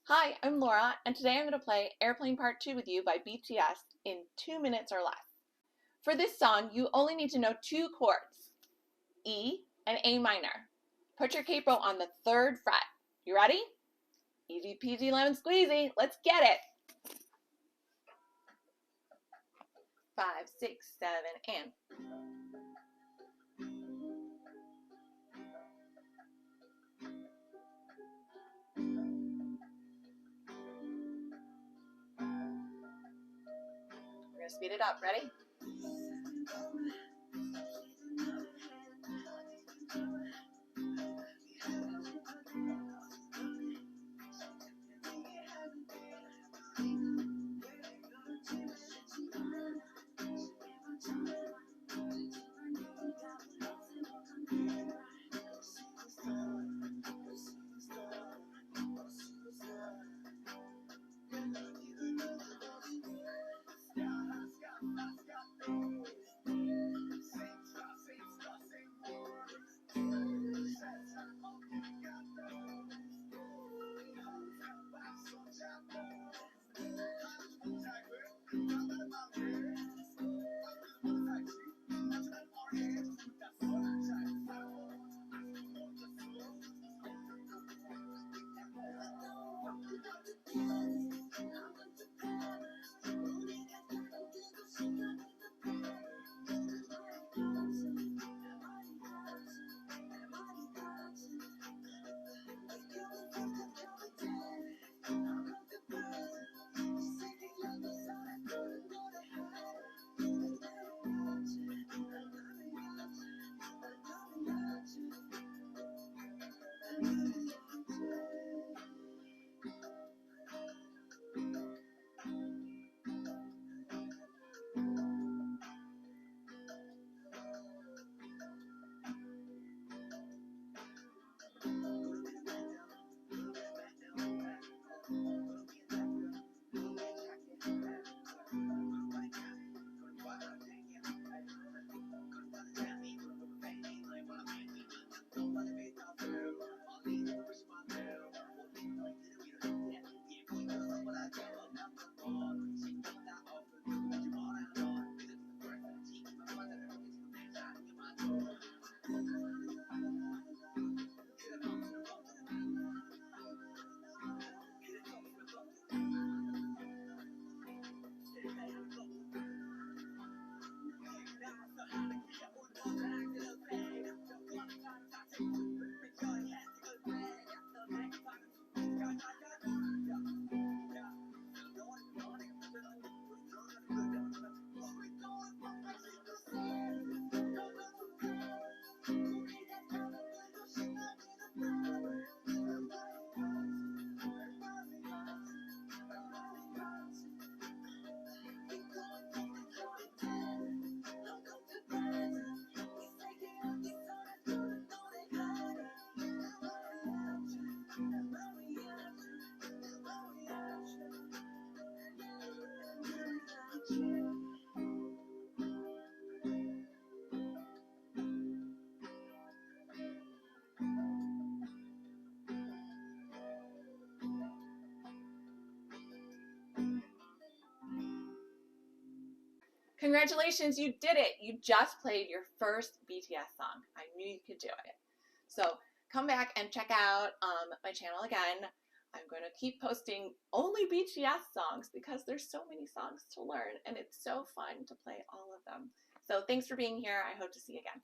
Hi, I'm Laura, and today I'm going to play Airplane Part 2 with you by BTS in 2 minutes or less. For this song, you only need to know two chords, E and A minor. Put your capo on the 3rd fret. You ready? Easy peasy lemon squeezy. Let's get it. 5, 6, 7, and... We're going to speed it up. Ready? Congratulations, you did it! You just played your first BTS song. I knew you could do it. So come back and check out my channel again. I'm going to keep posting only BTS songs because there's so many songs to learn and it's so fun to play all of them. So thanks for being here. I hope to see you again.